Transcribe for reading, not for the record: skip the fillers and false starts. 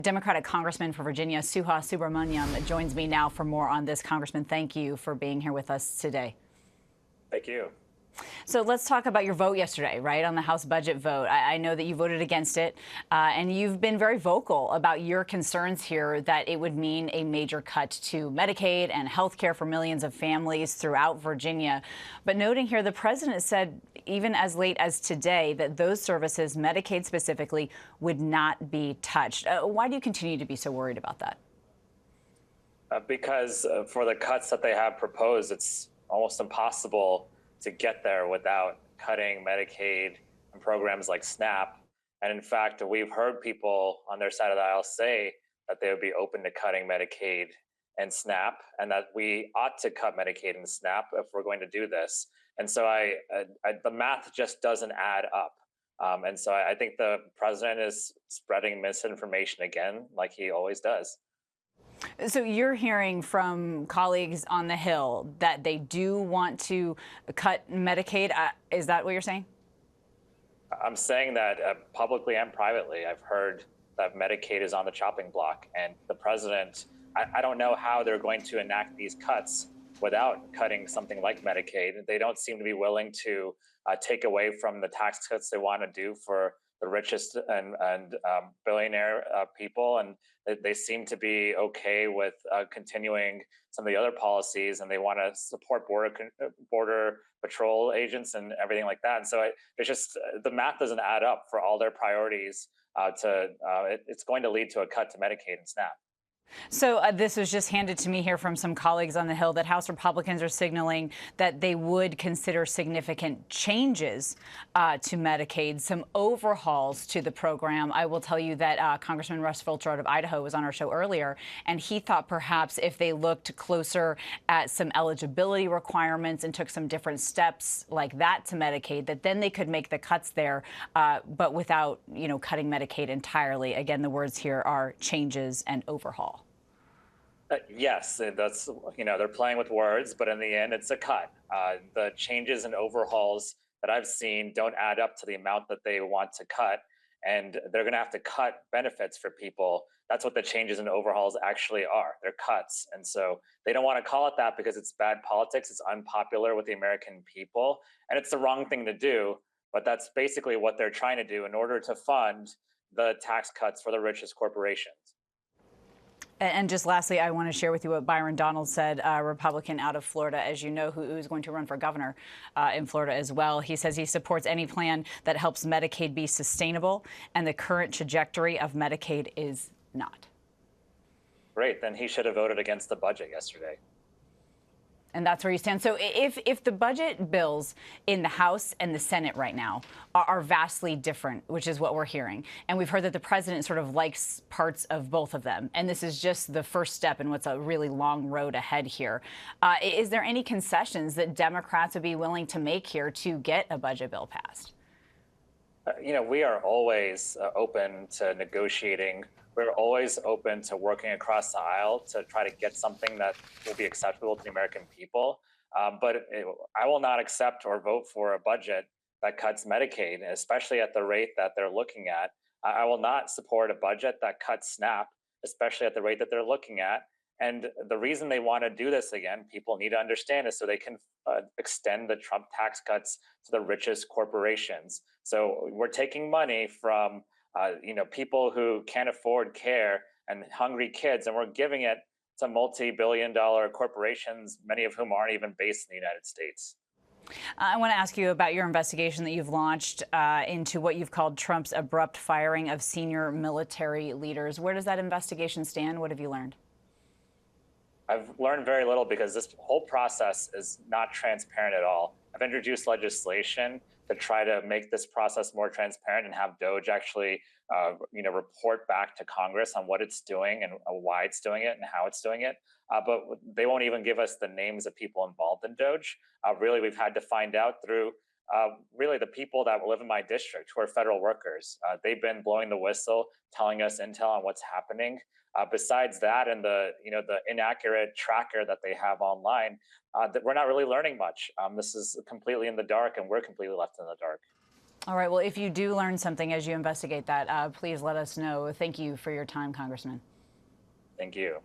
Democratic Congressman for Virginia, Suhas Subramanyam, joins me now for more on this. Congressman, thank you for being here with us today. Thank you. So let's talk about your vote yesterday, right, on the House budget vote. I know that you voted against it, and you've been very vocal about your concerns here that it would mean a major cut to Medicaid and health care for millions of families throughout Virginia. But noting here, the president said, even as late as today, that those services, Medicaid specifically, would not be touched. Why do you continue to be so worried about that? Because for the cuts that they have proposed, it's almost impossible to get there without cutting Medicaid and programs like SNAP. And in fact, we've heard people on their side of the aisle say that they would be open to cutting Medicaid and SNAP, and that we ought to cut Medicaid and SNAP if we're going to do this. And so the math just doesn't add up. And so I think the president is spreading misinformation again, like he always does. So you're hearing from colleagues on the Hill that they do want to cut Medicaid. Is that what you're saying? I'm saying that publicly and privately. I've heard that Medicaid is on the chopping block, and the president, I don't know how they're going to enact these cuts without cutting something like Medicaid. They don't seem to be willing to take away from the tax cuts they want to do for the richest and billionaire people, and they seem to be okay with continuing some of the other policies, and they want to support border patrol agents and everything like that. And so it's just the math doesn't add up for all their priorities. It's going to lead to a cut to Medicaid and SNAP. So this was just handed to me here from some colleagues on the Hill that House Republicans are signaling that they would consider significant changes to Medicaid, some overhauls to the program. I will tell you that Congressman Russ Fulcher out of Idaho was on our show earlier, and he thought perhaps if they looked closer at some eligibility requirements and took some different steps like that to Medicaid, that then they could make the cuts there, but without, cutting Medicaid entirely. Again, the words here are changes and overhaul. Yes, that's, they're playing with words, but in the end, it's a cut. The changes and overhauls that I've seen don't add up to the amount that they want to cut, and they're going to have to cut benefits for people. That's what the changes and overhauls actually are. They're cuts. And so they don't want to call it that because it's bad politics. It's unpopular with the American people, and it's the wrong thing to do. But that's basically what they're trying to do in order to fund the tax cuts for the richest corporations. And just lastly, I want to share with you what Byron Donald said, a Republican out of Florida, as you know, who is going to run for governor in Florida as well. He says he supports any plan that helps Medicaid be sustainable, and the current trajectory of Medicaid is not. Great. Then he should have voted against the budget yesterday. And that's where you stand. So if the budget bills in the House and the Senate right now are vastly different, which is what we're hearing, and we've heard that the president sort of likes parts of both of them, and this is just the first step in what's a really long road ahead here, is there any concessions that Democrats would be willing to make here to get a budget bill passed? We are always open to negotiating. We're always open to working across the aisle to try to get something that will be acceptable to the American people. But I will not accept or vote for a budget that cuts Medicaid, especially at the rate that they're looking at. I will not support a budget that cuts SNAP, especially at the rate that they're looking at. And the reason they want to do this again, people need to understand, is so they can extend the Trump tax cuts to the richest corporations. So we're taking money from people who can't afford care and hungry kids, and we're giving it to multi-billion-dollar corporations, many of whom aren't even based in the United States. I want to ask you about your investigation that you've launched into what you've called Trump's abrupt firing of senior military leaders. Where does that investigation stand? What have you learned? I've learned very little because this whole process is not transparent at all. I've introduced legislation to try to make this process more transparent and have DOJ actually, report back to Congress on what it's doing and why it's doing it and how it's doing it. But they won't even give us the names of people involved in DOJ. Really, we've had to find out through really the people that live in my district who are federal workers. They've been blowing the whistle, telling us intel on what's happening. Besides that, and the inaccurate tracker that they have online, that we're not really learning much. This is completely in the dark, and we're completely left in the dark. All right. Well, if you do learn something as you investigate that, please let us know. Thank you for your time, Congressman. Thank you.